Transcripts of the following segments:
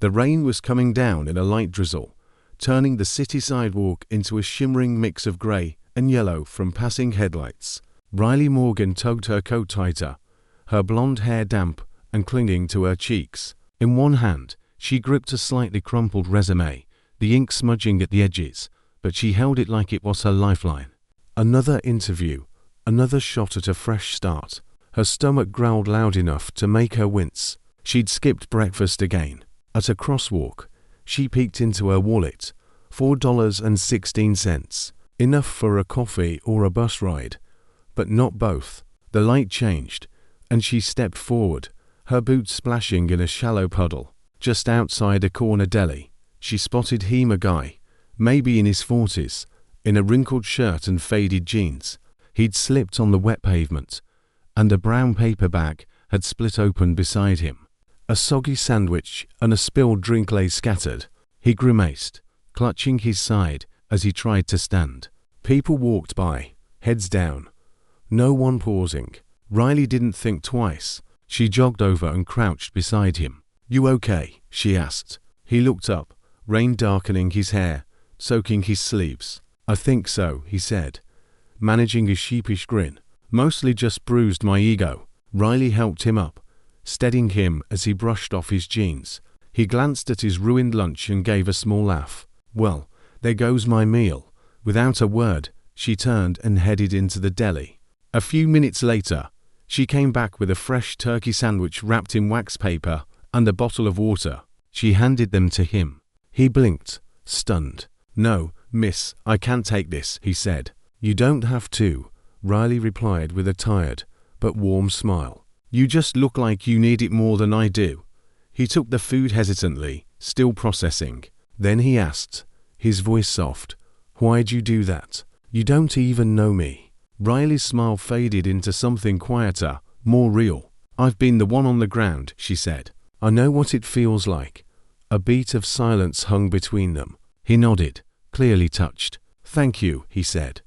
The rain was coming down in a light drizzle, turning the city sidewalk into a shimmering mix of grey and yellow from passing headlights. Riley Morgan tugged her coat tighter, her blonde hair damp and clinging to her cheeks. In one hand, she gripped a slightly crumpled resume, the ink smudging at the edges, but she held it like it was her lifeline. Another interview, another shot at a fresh start. Her stomach growled loud enough to make her wince. She'd skipped breakfast again. At a crosswalk, she peeked into her wallet. $4.16. Enough for a coffee or a bus ride, but not both. The light changed, and she stepped forward, her boots splashing in a shallow puddle. Just outside a corner deli, she spotted him, a guy, maybe in his 40s, in a wrinkled shirt and faded jeans. He'd slipped on the wet pavement, and a brown paper bag had split open beside him. A soggy sandwich and a spilled drink lay scattered. He grimaced, clutching his side as he tried to stand. People walked by, heads down, no one pausing. Riley didn't think twice. She jogged over and crouched beside him. "You okay?" she asked. He looked up, rain darkening his hair, soaking his sleeves. "I think so," he said, managing a sheepish grin. "Mostly just bruised my ego." Riley helped him up, steadying him as he brushed off his jeans. He glanced at his ruined lunch and gave a small laugh. "Well, there goes my meal." Without a word, she turned and headed into the deli. A few minutes later, she came back with a fresh turkey sandwich wrapped in wax paper and a bottle of water. She handed them to him. He blinked, stunned. "No, miss, I can't take this," he said. "You don't have to," Riley replied with a tired but warm smile. "You just look like you need it more than I do." He took the food hesitantly, still processing. Then he asked, his voice soft, "Why'd you do that? You don't even know me." Riley's smile faded into something quieter, more real. "I've been the one on the ground," she said. "I know what it feels like." A beat of silence hung between them. He nodded, clearly touched. "Thank you," he said,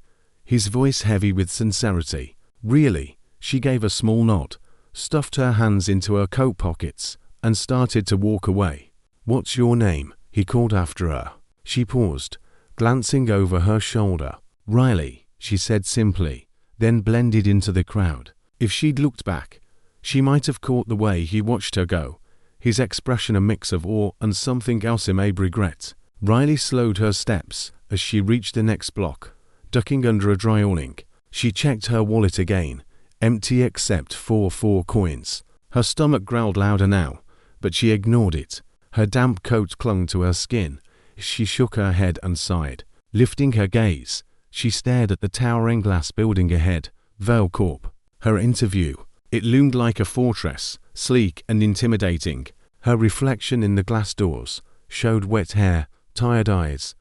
his voice heavy with sincerity. "Really?" She gave a small nod, stuffed her hands into her coat pockets, and started to walk away. "What's your name?" he called after her. She paused, glancing over her shoulder. "Riley," she said simply, then blended into the crowd. If she'd looked back, she might have caught the way he watched her go, his expression a mix of awe and something else he may regret. Riley slowed her steps as she reached the next block, ducking under a dry awning. She checked her wallet again, empty except for 4 coins. Her stomach growled louder now, but she ignored it. Her damp coat clung to her skin. She shook her head and sighed. Lifting her gaze, she stared at the towering glass building ahead, Vale Corp. Her interview. It loomed like a fortress, sleek and intimidating. Her reflection in the glass doors showed wet hair, tired eyes,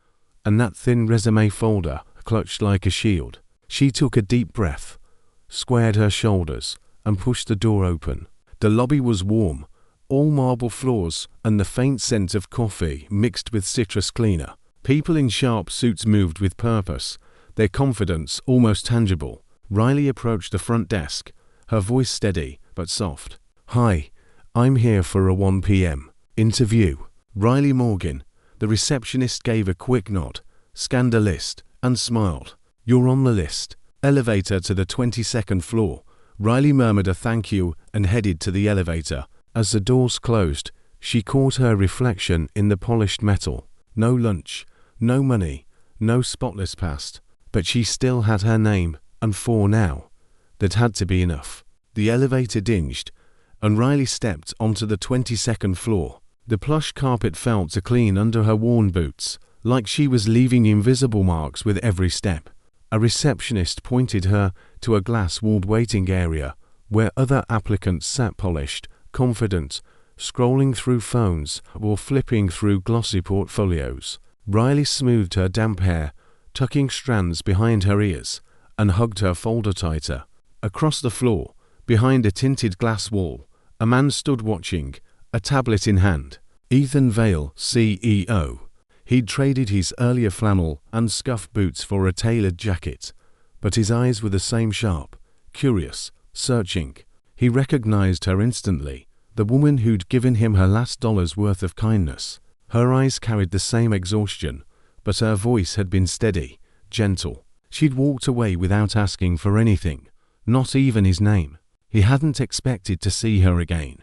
and that thin resume folder clutched like a shield. She took a deep breath, squared her shoulders, and pushed the door open. The lobby was warm, all marble floors and the faint scent of coffee mixed with citrus cleaner. People in sharp suits moved with purpose, their confidence almost tangible. Riley approached the front desk, her voice steady but soft. "Hi, I'm here for a 1 p.m. interview." Riley Morgan, the receptionist, gave a quick nod, scanned a list, and smiled. "You're on the list." Elevator to the 22nd floor. Riley murmured a thank you and headed to the elevator. As the doors closed, she caught her reflection in the polished metal. No lunch, no money, no spotless past, but she still had her name, and 4 now. That had to be enough. The elevator dinged, and Riley stepped onto the 22nd floor. The plush carpet felt to clean under her worn boots, like she was leaving invisible marks with every step. A receptionist pointed her to a glass-walled waiting area, where other applicants sat polished, confident, scrolling through phones or flipping through glossy portfolios. Riley smoothed her damp hair, tucking strands behind her ears, and hugged her folder tighter. Across the floor, behind a tinted glass wall, a man stood watching, a tablet in hand. Ethan Vale, CEO. He'd traded his earlier flannel and scuffed boots for a tailored jacket, but his eyes were the same, sharp, curious, searching. He recognized her instantly, The woman who'd given him her last dollar's worth of kindness. Her eyes carried the same exhaustion, but her voice had been steady, gentle. She'd walked away without asking for anything, not even his name. He hadn't expected to see her again,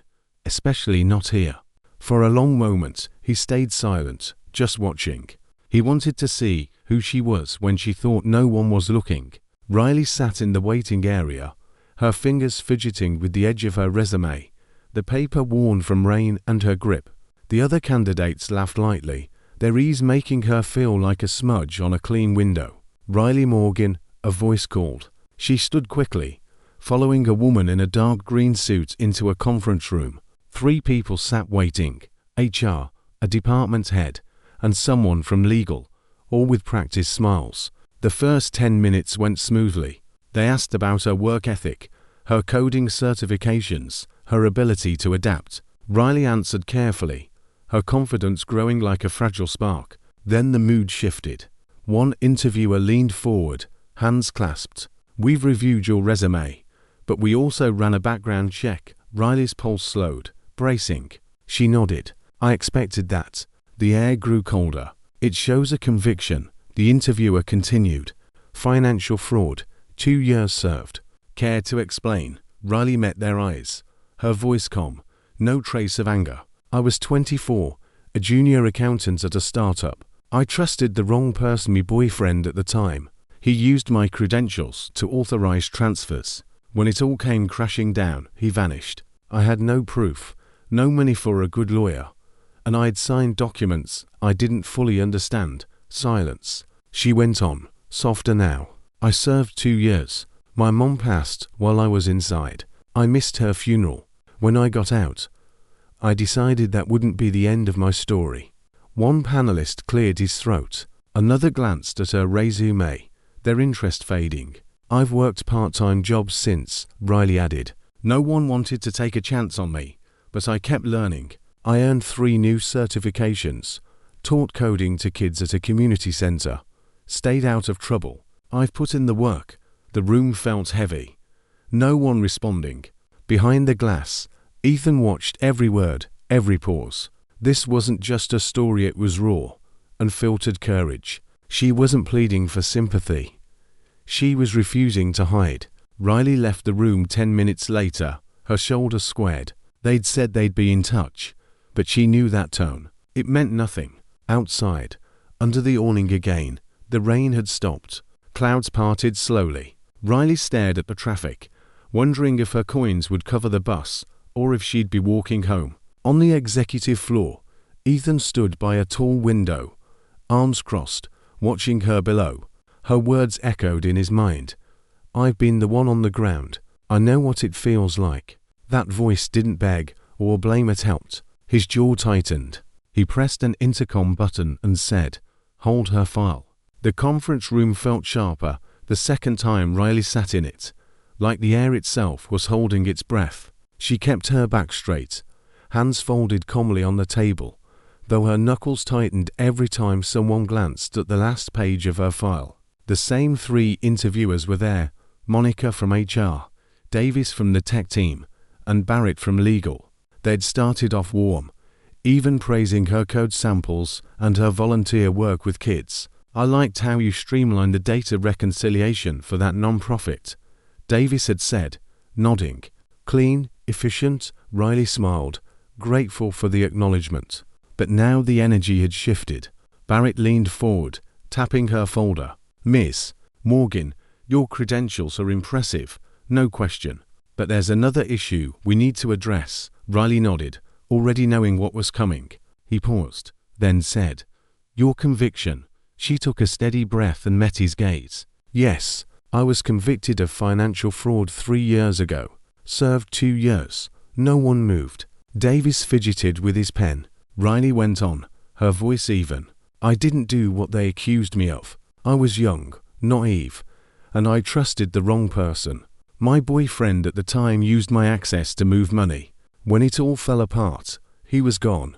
especially not here. For a long moment, he stayed silent, just watching. He wanted to see who she was when she thought no one was looking. Riley sat in the waiting area, her fingers fidgeting with the edge of her resume, the paper worn from rain and her grip. The other candidates laughed lightly, their ease making her feel like a smudge on a clean window. "Riley Morgan," a voice called. She stood quickly, following a woman in a dark green suit into a conference room. 3 people sat waiting: HR, a department head, and someone from legal, all with practiced smiles. The first 10 minutes went smoothly. They asked about her work ethic, her coding certifications, her ability to adapt. Riley answered carefully, her confidence growing like a fragile spark. Then the mood shifted. One interviewer leaned forward, hands clasped. "We've reviewed your resume, but we also ran a background check." Riley's pulse slowed, bracing. She nodded. "I expected that." The air grew colder. "It shows a conviction," the interviewer continued. "Financial fraud, 2 years served." "Care to explain?" Riley met their eyes, her voice calm, no trace of anger. "I was 24, a junior accountant at a startup. I trusted the wrong person, my boyfriend at the time. He used my credentials to authorize transfers. When it all came crashing down, he vanished. I had no proof, no money for a good lawyer, and I'd signed documents I didn't fully understand." Silence. She went on, softer now. "I served 2 years. My mom passed while I was inside. I missed her funeral. When I got out, I decided that wouldn't be the end of my story." One panelist cleared his throat. Another glanced at her resume, their interest fading. "I've worked part-time jobs since," Riley added. "No one wanted to take a chance on me, but I kept learning. I earned 3 new certifications, taught coding to kids at a community center, stayed out of trouble. I've put in the work." The room felt heavy. No one responding. Behind the glass, Ethan watched every word, every pause. This wasn't just a story, it was raw, unfiltered courage. She wasn't pleading for sympathy. She was refusing to hide. Riley left the room 10 minutes later, her shoulders squared. They'd said they'd be in touch, but she knew that tone. It meant nothing. Outside, under the awning again, the rain had stopped. Clouds parted slowly. Riley stared at the traffic, wondering if her coins would cover the bus or if she'd be walking home. On the executive floor, Ethan stood by a tall window, arms crossed, watching her below. Her words echoed in his mind. "I've been the one on the ground. I know what it feels like." That voice didn't beg or blame, it helped. His jaw tightened. He pressed an intercom button and said, "Hold her file." The conference room felt sharper the second time Riley sat in it, like the air itself was holding its breath. She kept her back straight, hands folded calmly on the table, though her knuckles tightened every time someone glanced at the last page of her file. The same 3 interviewers were there: Monica from HR, Davis from the tech team, and Barrett from legal. They'd started off warm, even praising her code samples and her volunteer work with kids. "I liked how you streamlined the data reconciliation for that nonprofit," Davis had said, nodding. "Clean, efficient." Riley smiled, grateful for the acknowledgement. But now the energy had shifted. Barrett leaned forward, tapping her folder. "Ms. Morgan, your credentials are impressive, no question. But there's another issue we need to address." Riley nodded, already knowing what was coming. He paused, then said, "Your conviction." She took a steady breath and met his gaze. "Yes, I was convicted of financial fraud 3 years ago. Served 2 years. No one moved." Davis fidgeted with his pen. Riley went on, her voice even. "I didn't do what they accused me of. I was young, naive, and I trusted the wrong person. My boyfriend at the time used my access to move money. When it all fell apart, he was gone,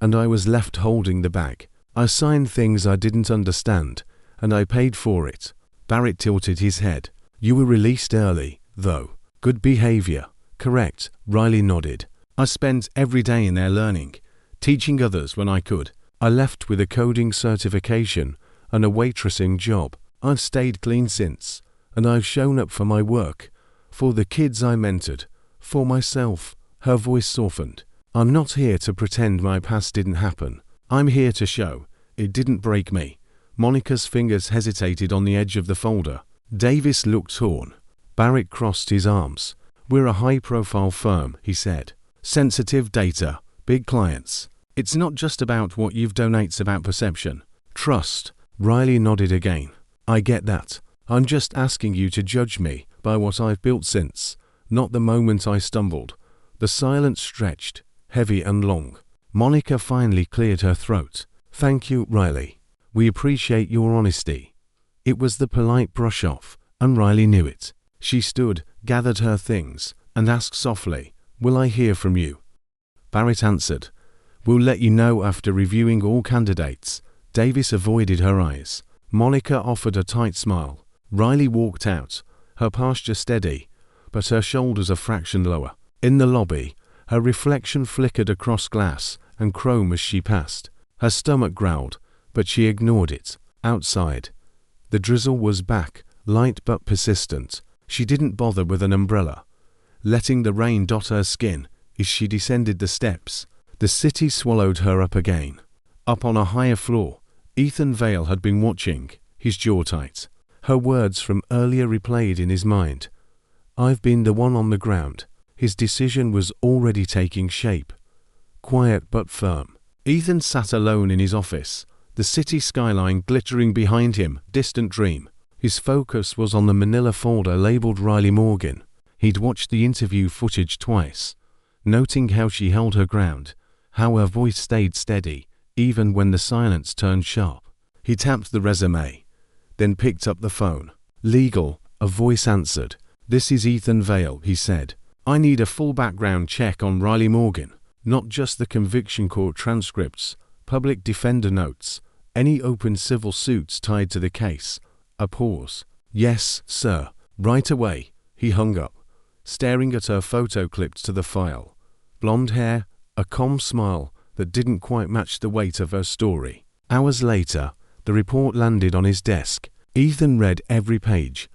and I was left holding the bag. I signed things I didn't understand, and I paid for it." Barrett tilted his head. "You were released early, though. Good behavior." "Correct," Riley nodded. I spent every day in there learning, teaching others when I could. I left with a coding certification and a waitressing job. I've stayed clean since, and I've shown up for my work, for the kids I mentored, for myself." Her voice softened. "I'm not here to pretend my past didn't happen. I'm here to show it didn't break me." Monica's fingers hesitated on the edge of the folder. Davis looked torn. Barrett crossed his arms. "We're a high-profile firm," he said. "Sensitive data, big clients. It's not just about what you've done, it's about perception. Trust." Riley nodded again. "I get that. I'm just asking you to judge me by what I've built since, not the moment I stumbled." The silence stretched, heavy and long. Monica finally cleared her throat. "Thank you, Riley. We appreciate your honesty." It was the polite brush-off, and Riley knew it. She stood, gathered her things, and asked softly, "Will I hear from you?" Barrett answered, "We'll let you know after reviewing all candidates." Davis avoided her eyes. Monica offered a tight smile. Riley walked out, her posture steady, but her shoulders a fraction lower. In the lobby, her reflection flickered across glass and chrome as she passed. Her stomach growled, but she ignored it. Outside, the drizzle was back, light but persistent. She didn't bother with an umbrella, letting the rain dot her skin as she descended the steps. The city swallowed her up again. Up on a higher floor, Ethan Vale had been watching, his jaw tight. Her words from earlier replayed in his mind. "I've been the one on the ground." His decision was already taking shape. Quiet but firm. Ethan sat alone in his office, the city skyline glittering behind him, distant dream. His focus was on the manila folder labeled Riley Morgan. He'd watched the interview footage twice, noting how she held her ground, how her voice stayed steady, even when the silence turned sharp. He tapped the resume, then picked up the phone. "Legal," a voice answered. "This is Ethan Vale," he said. "I need a full background check on Riley Morgan, not just the conviction court transcripts, public defender notes, any open civil suits tied to the case." A pause. "Yes, sir. Right away." He hung up, staring at her photo clipped to the file. Blonde hair, a calm smile that didn't quite match the weight of her story. Hours later, the report landed on his desk. Ethan read every page,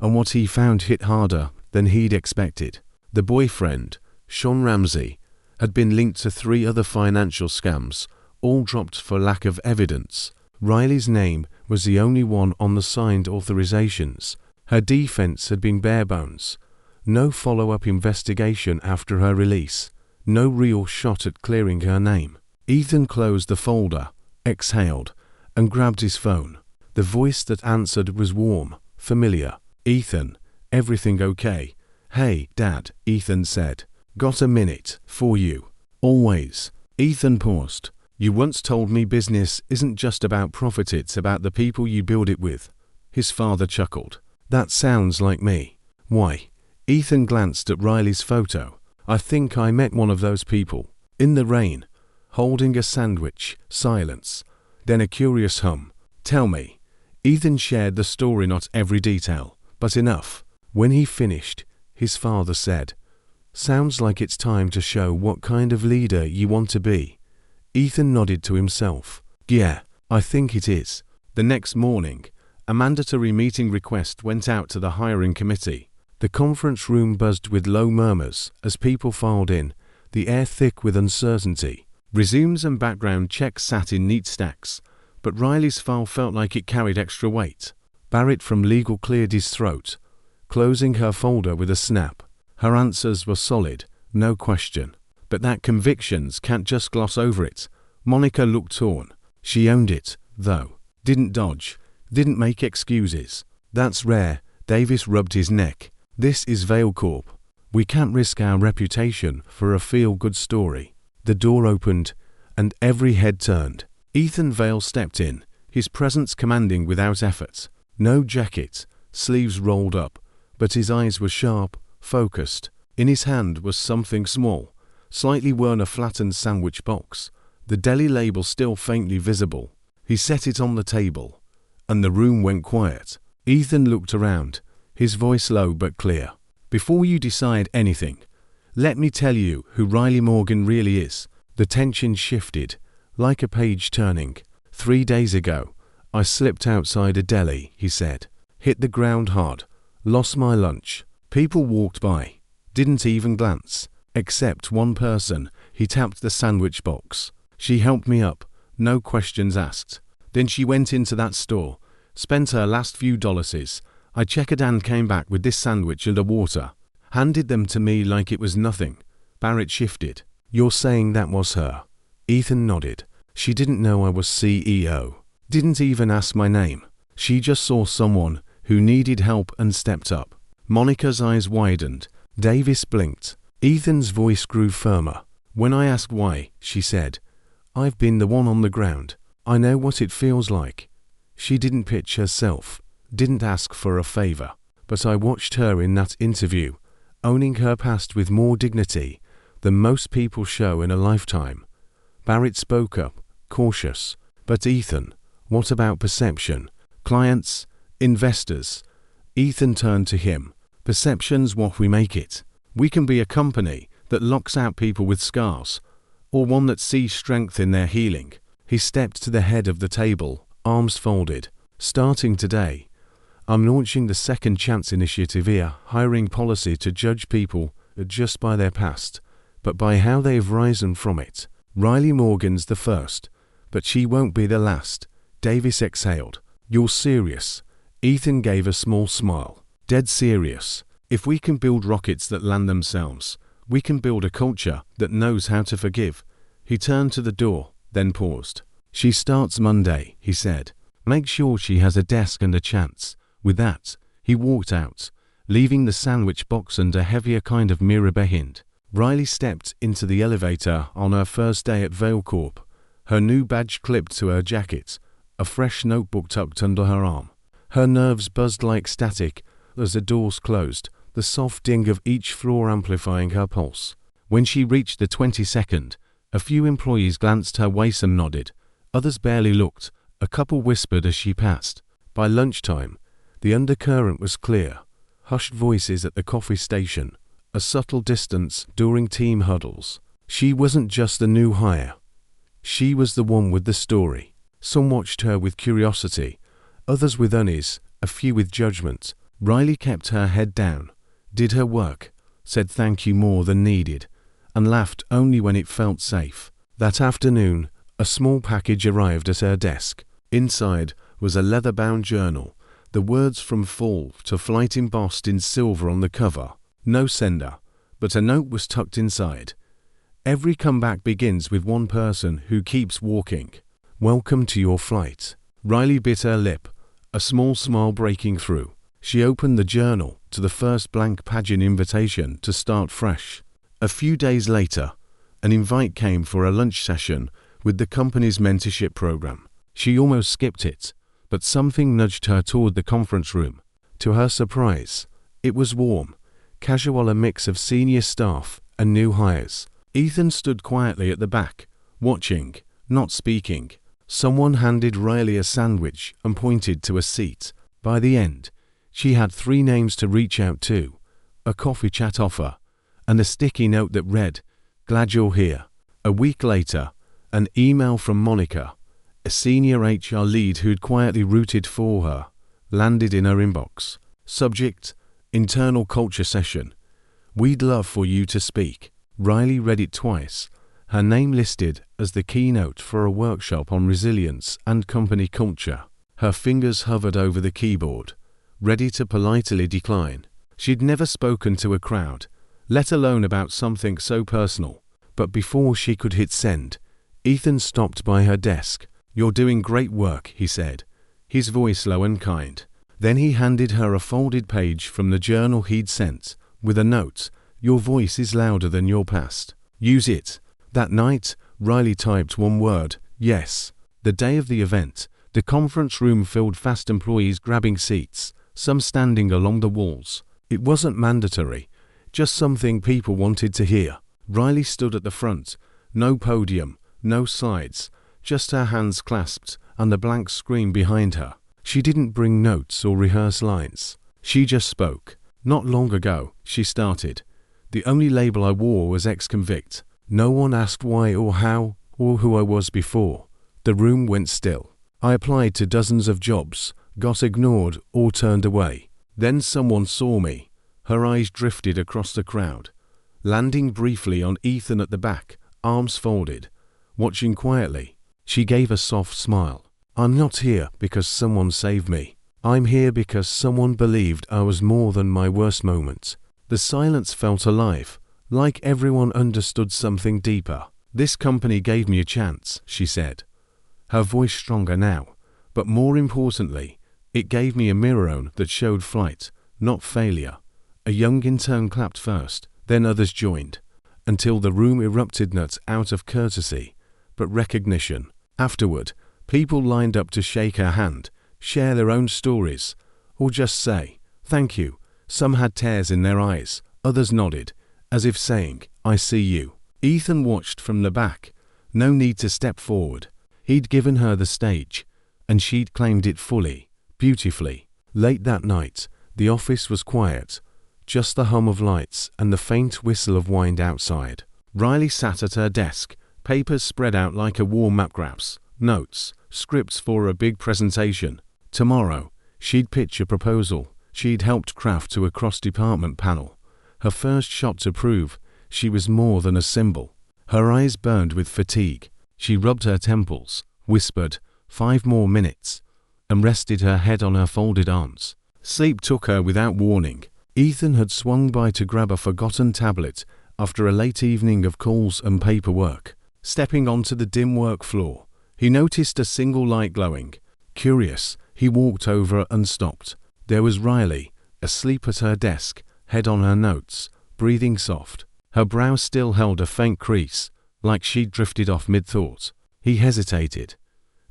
and what he found hit harder than he'd expected. The boyfriend, Sean Ramsey, had been linked to 3 other financial scams, all dropped for lack of evidence. Riley's name was the only one on the signed authorizations. Her defense had been bare bones. No follow-up investigation after her release. No real shot at clearing her name. Ethan closed the folder, exhaled, and grabbed his phone. The voice that answered was warm, familiar. "Ethan, everything okay?" "Hey, Dad," Ethan said. "Got a minute for you?" "Always." Ethan paused. "You once told me business isn't just about profit, it's about the people you build it with." His father chuckled. "That sounds like me." "Why?" Ethan glanced at Riley's photo. "I think I met one of those people. In the rain, holding a sandwich." Silence. Then a curious hum. "Tell me." Ethan shared the story, not every detail, but enough. When he finished, his father said, "Sounds like it's time to show what kind of leader you want to be." Ethan nodded to himself. "Yeah, I think it is." The next morning, a mandatory meeting request went out to the hiring committee. The conference room buzzed with low murmurs as people filed in, the air thick with uncertainty. Resumes and background checks sat in neat stacks, but Riley's file felt like it carried extra weight. Barrett from legal cleared his throat, closing her folder with a snap. Her answers were solid, no question. But that convictions can't just gloss over it. Monica looked torn. She owned it, though. Didn't dodge. Didn't make excuses. "That's rare." Davis rubbed his neck. "This is Vale Corp. We can't risk our reputation for a feel-good story." The door opened, and every head turned. Ethan Vale stepped in, his presence commanding without effort. No jacket, sleeves rolled up, but his eyes were sharp, focused. In his hand was something small, slightly worn, a flattened sandwich box, the deli label still faintly visible. He set it on the table, and the room went quiet. Ethan looked around, his voice low but clear. "Before you decide anything, Let me tell you who Riley Morgan really is. The tension shifted, like a page turning. 3 days ago, I slipped outside a deli, he said. Hit the ground hard. Lost my lunch. People walked by. Didn't even glance. Except one person. He tapped the sandwich box. She helped me up. No questions asked. Then she went into that store. Spent her last few dollars. I checked and came back with this sandwich and a water. Handed them to me like it was nothing. Barrett shifted. You're saying that was her? Ethan nodded. She didn't know I was CEO. Didn't even ask my name. She just saw someone who needed help and stepped up. Monica's eyes widened. Davis blinked. Ethan's voice grew firmer. When I asked why, she said, I've been the one on the ground. I know what it feels like. She didn't pitch herself, didn't ask for a favor, but I watched her in that interview, owning her past with more dignity than most people show in a lifetime. Barrett spoke up, cautious. But Ethan, what about perception? Clients? Investors? Ethan turned to him. Perception's what we make it. We can be a company that locks out people with scars, or one that sees strength in their healing. He stepped to the head of the table, arms folded. Starting today, I'm launching the Second Chance Initiative here, hiring policy to judge people not just by their past, but by how they've risen from it. Riley Morgan's the first, but she won't be the last. Davis exhaled. You're serious? Ethan gave a small smile. Dead serious. If we can build rockets that land themselves, we can build a culture that knows how to forgive. He turned to the door, then paused. She starts Monday, he said. Make sure she has a desk and a chance. With that, he walked out, leaving the sandwich box and a heavier kind of mirror behind. Riley stepped into the elevator on her first day at Vail Corp, her new badge clipped to her jacket, a fresh notebook tucked under her arm. Her nerves buzzed like static as the doors closed, the soft ding of each floor amplifying her pulse. When she reached the 22nd, a few employees glanced her way and nodded. Others barely looked. A couple whispered as she passed. By lunchtime, the undercurrent was clear. Hushed voices at the coffee station, a subtle distance during team huddles. She wasn't just a new hire. She was the one with the story. Some watched her with curiosity, others with unease, a few with judgment. Riley kept her head down, did her work, said thank you more than needed, and laughed only when it felt safe. That afternoon, a small package arrived at her desk. Inside was a leather-bound journal, the words from Fall to Flight embossed in silver on the cover. No sender, but a note was tucked inside. Every comeback begins with one person who keeps walking. Welcome to your flight. Riley bit her lip, a small smile breaking through. She opened the journal to the first blank pageant invitation to start fresh. A few days later, an invite came for a lunch session with the company's mentorship program. She almost skipped it, but something nudged her toward the conference room. To her surprise, it was warm, casual, a mix of senior staff and new hires. Ethan stood quietly at the back, watching, not speaking. Someone handed Riley a sandwich and pointed to a seat. By the end, she had 3 names to reach out to, a coffee chat offer, and a sticky note that read, "Glad you're here." A week later, an email from Monica, a senior HR lead who'd quietly rooted for her, landed in her inbox. Subject, internal culture session. We'd love for you to speak. Riley read it twice, her name listed as the keynote for a workshop on resilience and company culture. Her fingers hovered over the keyboard, ready to politely decline. She'd never spoken to a crowd, let alone about something so personal. But before she could hit send, Ethan stopped by her desk. "You're doing great work," he said, his voice low and kind. Then he handed her a folded page from the journal he'd sent, with a note, "Your voice is louder than your past. Use it." That night, Riley typed one word, "Yes." The day of the event, the conference room filled fast, employees grabbing seats, some standing along the walls. It wasn't mandatory, just something people wanted to hear. Riley stood at the front, no podium, no slides, just her hands clasped and the blank screen behind her. She didn't bring notes or rehearse lines. She just spoke. "Not long ago," she started, The only label I wore was ex-convict. No one asked why or how or who I was before. The room went still. I applied to dozens of jobs, got ignored or turned away. Then someone saw me. Her eyes drifted across the crowd, landing briefly on Ethan at the back, arms folded, watching quietly. She gave a soft smile. I'm not here because someone saved me. I'm here because someone believed I was more than my worst moments. The silence felt alive, like everyone understood something deeper. This company gave me a chance, she said. Her voice stronger now, but more importantly, it gave me a mirror that showed flight, not failure. A young intern clapped first, then others joined, until the room erupted not out of courtesy, but recognition. Afterward, people lined up to shake her hand, share their own stories, or just say, thank you. Some had tears in their eyes, others nodded, as if saying, I see you. Ethan watched from the back. No need to step forward. He'd given her the stage, and she'd claimed it fully, beautifully. Late that night, the office was quiet, just the hum of lights and the faint whistle of wind outside. Riley sat at her desk, papers spread out like a war map, graphs, notes, scripts for a big presentation. Tomorrow, she'd pitch a proposal she'd helped craft to a cross-department panel. Her first shot to prove she was more than a symbol. Her eyes burned with fatigue. She rubbed her temples, whispered, 5 more minutes, and rested her head on her folded arms. Sleep took her without warning. Ethan had swung by to grab a forgotten tablet after a late evening of calls and paperwork. Stepping onto the dim work floor, he noticed a single light glowing. Curious, he walked over and stopped. There was Riley, asleep at her desk, head on her notes, breathing soft. Her brow still held a faint crease, like she'd drifted off mid-thought. He hesitated,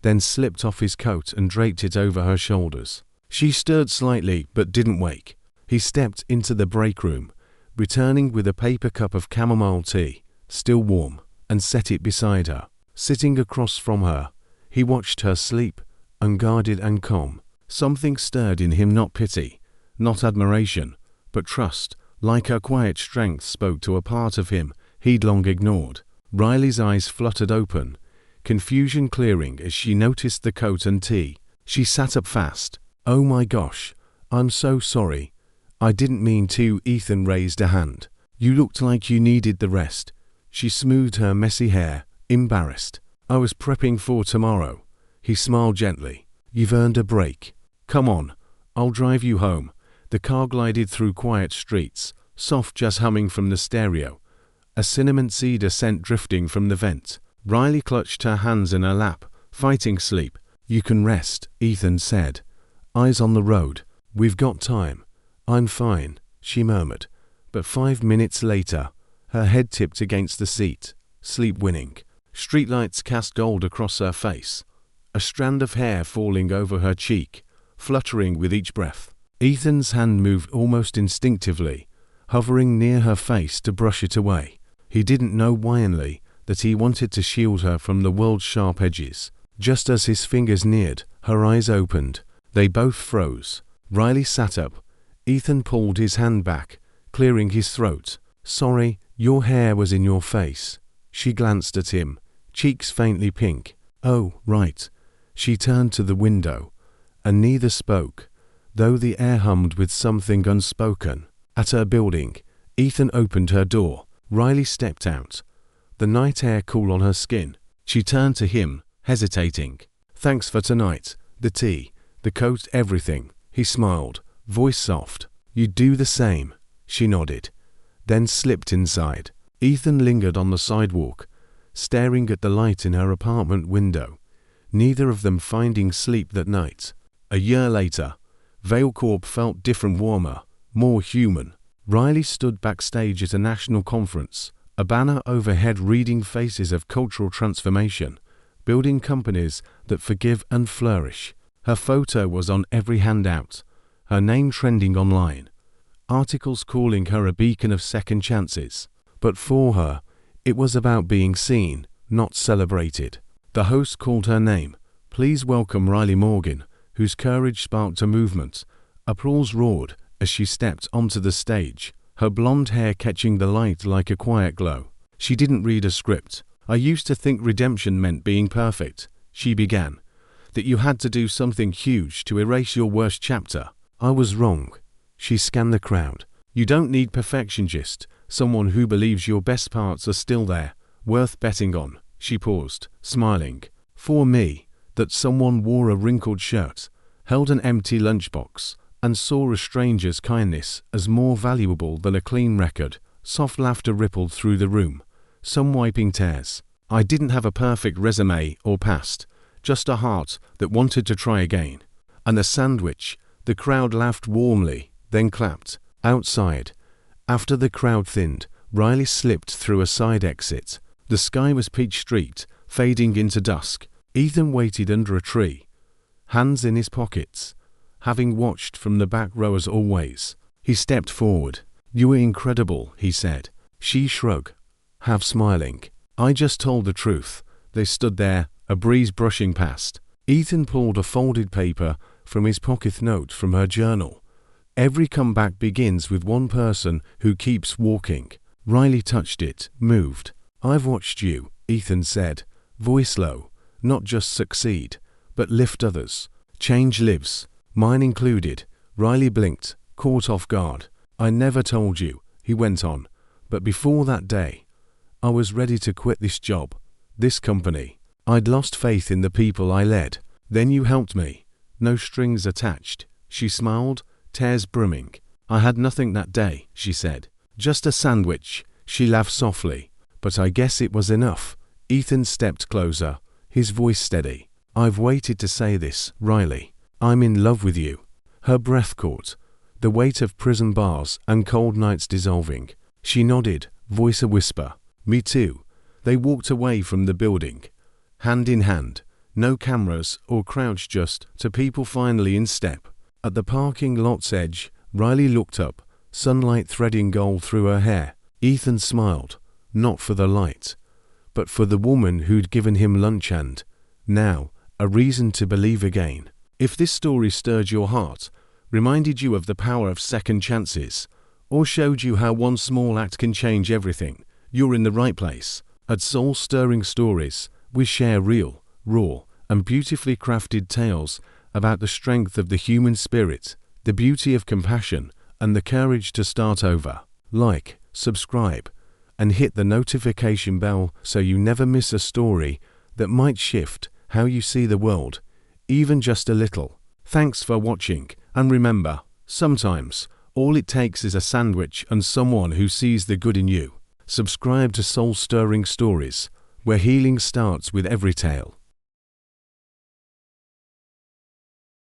then slipped off his coat and draped it over her shoulders. She stirred slightly but didn't wake. He stepped into the break room, returning with a paper cup of chamomile tea, still warm, and set it beside her. Sitting across from her, he watched her sleep, unguarded and calm. Something stirred in him, not pity, not admiration, but trust, like her quiet strength spoke to a part of him he'd long ignored. Riley's eyes fluttered open, confusion clearing as she noticed the coat and tea. She sat up fast. Oh my gosh, I'm so sorry. I didn't mean to. Ethan raised a hand. You looked like you needed the rest. She smoothed her messy hair, embarrassed. I was prepping for tomorrow. He smiled gently. You've earned a break. Come on, I'll drive you home. The car glided through quiet streets, soft jazz humming from the stereo, a cinnamon cedar scent drifting from the vent. Riley clutched her hands in her lap, fighting sleep. You can rest, Ethan said. Eyes on the road. We've got time. I'm fine, she murmured. But 5 minutes later, her head tipped against the seat, sleep winning. Streetlights cast gold across her face, a strand of hair falling over her cheek, fluttering with each breath. Ethan's hand moved almost instinctively, hovering near her face to brush it away. He didn't know whyingly that he wanted to shield her from the world's sharp edges. Just as his fingers neared, her eyes opened. They both froze. Riley sat up. Ethan pulled his hand back, clearing his throat. Sorry, your hair was in your face. She glanced at him, cheeks faintly pink. Oh, right. She turned to the window, and neither spoke, though the air hummed with something unspoken. At her building, Ethan opened her door. Riley stepped out, the night air cool on her skin. She turned to him, hesitating. Thanks for tonight, the tea, the coat, everything. He smiled, voice soft. You'd do the same. She nodded, then slipped inside. Ethan lingered on the sidewalk, staring at the light in her apartment window, neither of them finding sleep that night. A year later, Vale Corp felt different, warmer, more human. Riley stood backstage at a national conference, a banner overhead reading faces of cultural transformation, building companies that forgive and flourish. Her photo was on every handout, her name trending online, articles calling her a beacon of second chances. But for her, it was about being seen, not celebrated. The host called her name. Please welcome Riley Morgan, whose courage sparked a movement. Applause roared as she stepped onto the stage, her blonde hair catching the light like a quiet glow. She didn't read a script. I used to think redemption meant being perfect, she began. That you had to do something huge to erase your worst chapter. I was wrong. She scanned the crowd. You don't need perfection, just someone who believes your best parts are still there, worth betting on. She paused, smiling. For me, that someone wore a wrinkled shirt, held an empty lunchbox, and saw a stranger's kindness as more valuable than a clean record. Soft laughter rippled through the room, some wiping tears. I didn't have a perfect resume or past, just a heart that wanted to try again. And a sandwich. The crowd laughed warmly, then clapped. Outside, after the crowd thinned, Riley slipped through a side exit. The sky was peach-streaked, fading into dusk. Ethan waited under a tree, hands in his pockets, having watched from the back row as always. He stepped forward. You were incredible, he said. She shrugged, half smiling. I just told the truth. They stood there, a breeze brushing past. Ethan pulled a folded paper from his pocket. Note from her journal. Every comeback begins with one person who keeps walking. Riley touched it, moved. I've watched you, Ethan said, voice low. Not just succeed, but lift others. Change lives, mine included. Riley blinked, caught off guard. I never told you, he went on, but before that day, I was ready to quit this job, this company. I'd lost faith in the people I led. Then you helped me. No strings attached. She smiled, tears brimming. I had nothing that day, she said. Just a sandwich. She laughed softly. But I guess it was enough. Ethan stepped closer, his voice steady. I've waited to say this, Riley. I'm in love with you. Her breath caught, the weight of prison bars and cold nights dissolving. She nodded, voice a whisper. Me too. They walked away from the building, hand in hand. No cameras or crowds, just two people finally in step. At the parking lot's edge, Riley looked up, sunlight threading gold through her hair. Ethan smiled, not for the light, but for the woman who'd given him lunch and, now, a reason to believe again. If this story stirred your heart, reminded you of the power of second chances, or showed you how one small act can change everything, you're in the right place. At Soul Stirring Stories, we share real, raw, and beautifully crafted tales about the strength of the human spirit, the beauty of compassion, and the courage to start over. Like, subscribe, and hit the notification bell so you never miss a story that might shift how you see the world, even just a little. Thanks for watching, and remember, sometimes all it takes is a sandwich and someone who sees the good in you. Subscribe to Soul Stirring Stories, where healing starts with every tale.